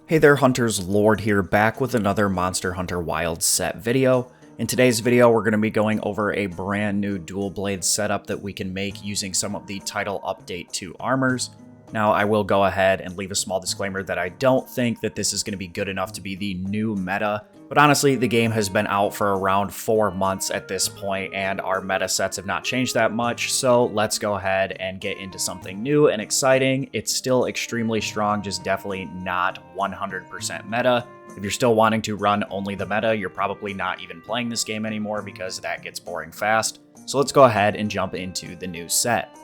Hey there hunters, Lord here, back with another Monster Hunter Wilds set video. In today's video we're going to be going over a brand new dual blade setup that we can make using some of the Title Update 2 armors. Now I will go ahead and leave a small disclaimer that I don't think that this is going to be good enough to be the new meta, but honestly the game has been out for around 4 months at this point and our meta sets have not changed that much, so let's go ahead and get into something new and exciting. It's still extremely strong, just definitely not 100% meta. If you're still wanting to run only the meta, you're probably not even playing this game anymore because that gets boring fast. So let's go ahead and jump into the new set.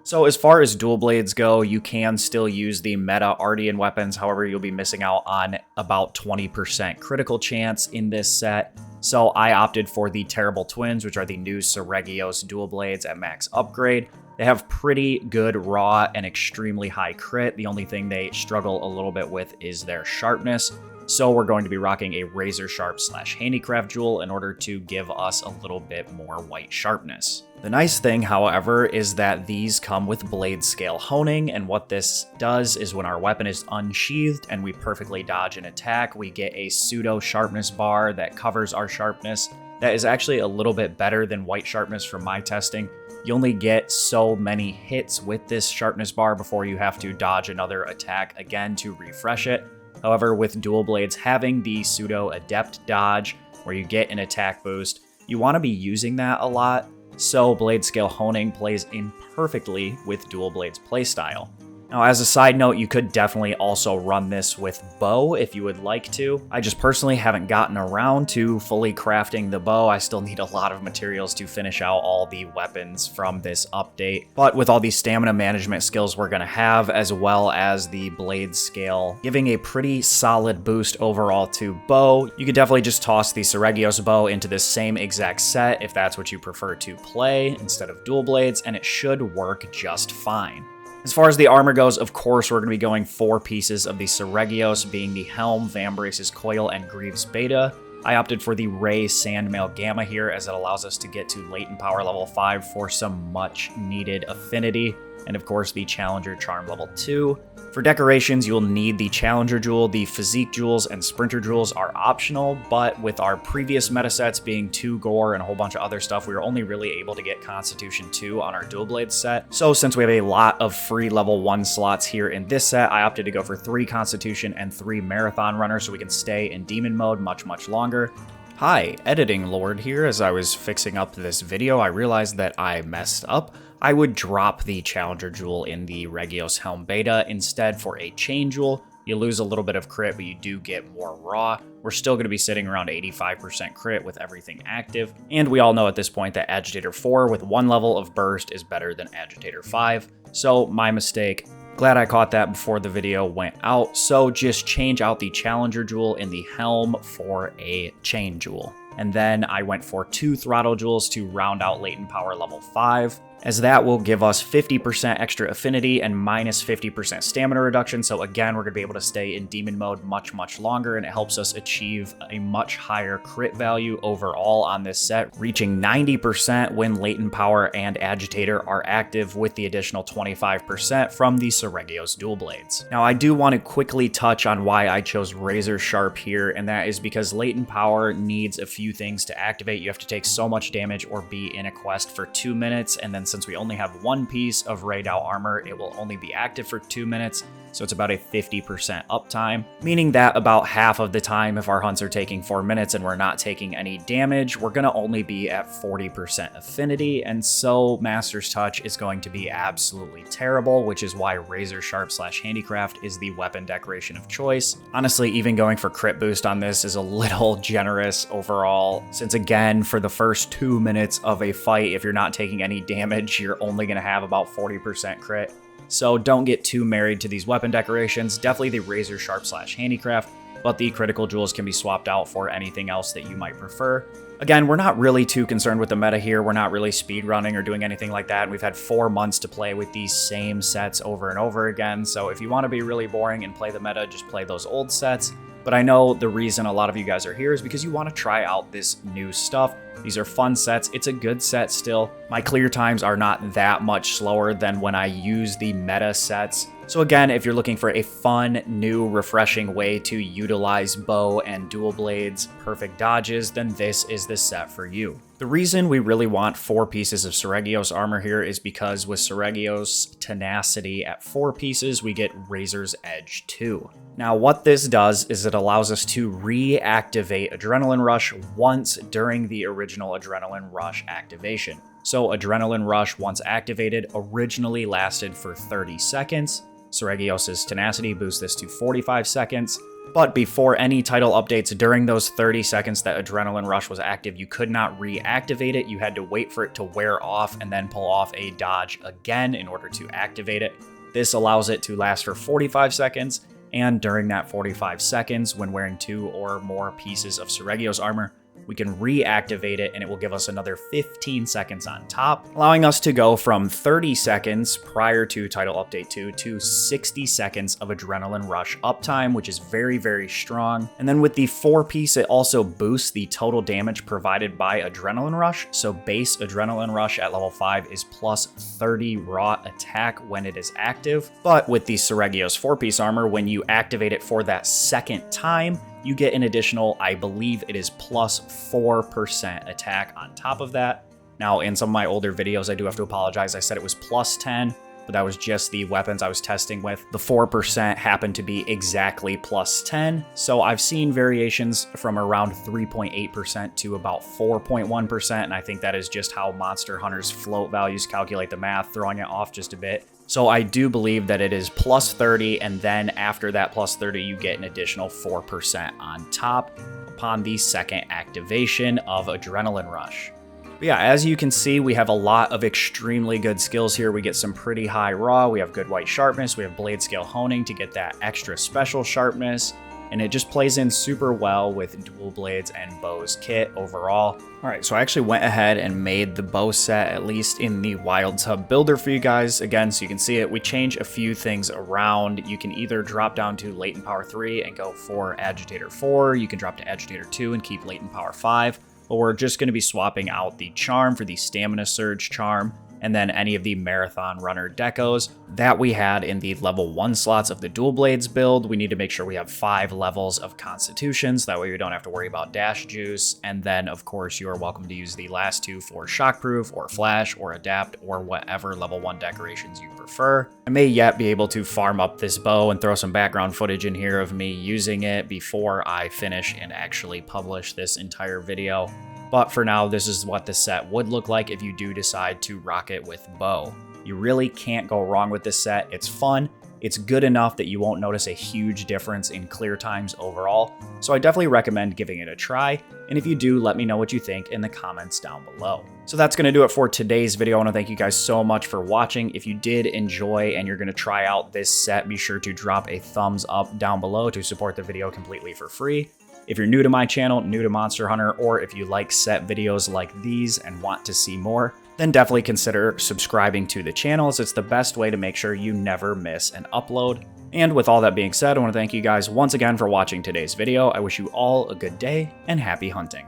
So as far as dual blades go, you can still use the meta Ardian weapons, however you'll be missing out on about 20% critical chance in this set. So I opted for the Terrible Twins, which are the new Seregios dual blades at max upgrade. They have pretty good raw and extremely high crit. The only thing they struggle a little bit with is their sharpness. So we're going to be rocking a razor sharp / handicraft jewel in order to give us a little bit more white sharpness. The nice thing, however, is that these come with blade scale honing, and what this does is when our weapon is unsheathed and we perfectly dodge an attack, we get a pseudo sharpness bar that covers our sharpness. That is actually a little bit better than white sharpness from my testing. You only get so many hits with this sharpness bar before you have to dodge another attack again to refresh it. However, with dual blades having the pseudo adept dodge, where you get an attack boost, you want to be using that a lot, so blade scale honing plays in perfectly with dual blades playstyle. Now, as a side note, you could definitely also run this with bow if you would like to. I just personally haven't gotten around to fully crafting the bow. I still need a lot of materials to finish out all the weapons from this update. But with all these stamina management skills we're going to have, as well as the blade scale giving a pretty solid boost overall to bow, you could definitely just toss the Seregios bow into this same exact set if that's what you prefer to play instead of dual blades, and it should work just fine. As far as the armor goes, of course, we're going to be going 4 pieces of the Seregios, being the Helm, Vambrace's Coil, and Greaves Beta. I opted for the Ray Sandmail Gamma here as it allows us to get to latent power level 5 for some much needed affinity, and of course the Challenger Charm level 2. For decorations, you'll need the Challenger Jewel, the Physique Jewels, and Sprinter Jewels are optional, but with our previous meta sets being 2 Gore and a whole bunch of other stuff, we were only really able to get Constitution 2 on our dual blade set. So since we have a lot of free level 1 slots here in this set, I opted to go for 3 Constitution and 3 Marathon Runners so we can stay in Demon mode much longer. Hi, Editing Lord here. As I was fixing up this video, I realized that I messed up. I would drop the Challenger Jewel in the Regios Helm Beta instead for a Chain Jewel. You lose a little bit of crit, but you do get more raw. We're still going to be sitting around 85% crit with everything active. And we all know at this point that Agitator 4 with 1 level of burst is better than Agitator 5. So my mistake. Glad I caught that before the video went out. So just change out the Challenger Jewel in the Helm for a Chain Jewel. And then I went for 2 Throttle Jewels to round out latent power level 5. As that will give us 50% extra affinity and minus 50% stamina reduction. So again, we're going to be able to stay in demon mode much longer, and it helps us achieve a much higher crit value overall on this set, reaching 90% when latent power and agitator are active with the additional 25% from the Seregios dual blades. Now I do want to quickly touch on why I chose razor sharp here, and that is because latent power needs a few things to activate. You have to take so much damage or be in a quest for 2 minutes, and then since we only have 1 piece of Raidao armor, it will only be active for 2 minutes, so it's about a 50% uptime, meaning that about half of the time, if our hunts are taking 4 minutes and we're not taking any damage, we're going to only be at 40% affinity, and so Master's Touch is going to be absolutely terrible, which is why razor sharp / handicraft is the weapon decoration of choice. Honestly, even going for crit boost on this is a little generous overall, since again, for the first 2 minutes of a fight, if you're not taking any damage, you're only going to have about 40% crit. So don't get too married to these weapon decorations. Definitely the razor sharp / handicraft, but the critical jewels can be swapped out for anything else that you might prefer. Again, we're not really too concerned with the meta here. We're not really speed running or doing anything like that. We've had 4 months to play with these same sets over and over again. So if you want to be really boring and play the meta, just play those old sets. But I know the reason a lot of you guys are here is because you want to try out this new stuff. These are fun sets. It's a good set still. My clear times are not that much slower than when I use the meta sets. So again, if you're looking for a fun, new, refreshing way to utilize bow and dual blades, perfect dodges, then this is the set for you. The reason we really want 4 pieces of Seregios armor here is because with Seregios tenacity at 4 pieces, we get Razor's Edge 2. Now what this does is it allows us to reactivate Adrenaline Rush once during the original Adrenaline Rush activation. So Adrenaline Rush, once activated, originally lasted for 30 seconds. Seregios' tenacity boosts this to 45 seconds. But before any title updates, during those 30 seconds that Adrenaline Rush was active, you could not reactivate it. You had to wait for it to wear off and then pull off a dodge again in order to activate it. This allows it to last for 45 seconds, and during that 45 seconds, when wearing 2 or more pieces of Seregios armor, we can reactivate it and it will give us another 15 seconds on top, allowing us to go from 30 seconds prior to Title Update 2 to 60 seconds of Adrenaline Rush uptime, which is very, very strong. And then with the 4-piece, it also boosts the total damage provided by Adrenaline Rush. So base Adrenaline Rush at level 5 is plus 30 raw attack when it is active. But with the Seregios 4-piece armor, when you activate it for that second time, you get an additional, I believe it is plus 4% attack on top of that. Now, in some of my older videos, I do have to apologize. I said it was plus 10, but that was just the weapons I was testing with. The 4% happened to be exactly plus 10. So I've seen variations from around 3.8% to about 4.1%. And I think that is just how Monster Hunter's float values calculate the math, throwing it off just a bit. So I do believe that it is plus 30, and then after that plus 30, you get an additional 4% on top upon the second activation of Adrenaline Rush. But yeah, as you can see, we have a lot of extremely good skills here. We get some pretty high raw, we have good white sharpness, we have blade scale honing to get that extra special sharpness, and it just plays in super well with dual blades and bows kit overall. All right, so I actually went ahead and made the bow set, at least in the Wild Tub builder for you guys. Again, so you can see it, we change a few things around. You can either drop down to Latent Power 3 and go for Agitator 4. You can drop to Agitator 2 and keep Latent Power 5. But we're just gonna be swapping out the charm for the Stamina Surge charm, and then any of the Marathon Runner decos that we had in the level 1 slots of the dual blades build. We need to make sure we have 5 levels of constitutions, that way we don't have to worry about dash juice. And then of course you are welcome to use the last 2 for shockproof or flash or adapt or whatever level 1 decorations you prefer. I may yet be able to farm up this bow and throw some background footage in here of me using it before I finish and actually publish this entire video. But for now, this is what the set would look like if you do decide to rock it with bow. You really can't go wrong with this set. It's fun. It's good enough that you won't notice a huge difference in clear times overall. So I definitely recommend giving it a try. And if you do, let me know what you think in the comments down below. So that's going to do it for today's video. I want to thank you guys so much for watching. If you did enjoy and you're going to try out this set, be sure to drop a thumbs up down below to support the video completely for free. If you're new to my channel, new to Monster Hunter, or if you like set videos like these and want to see more, then definitely consider subscribing to the channel, as it's the best way to make sure you never miss an upload. And with all that being said, I want to thank you guys once again for watching today's video. I wish you all a good day and happy hunting.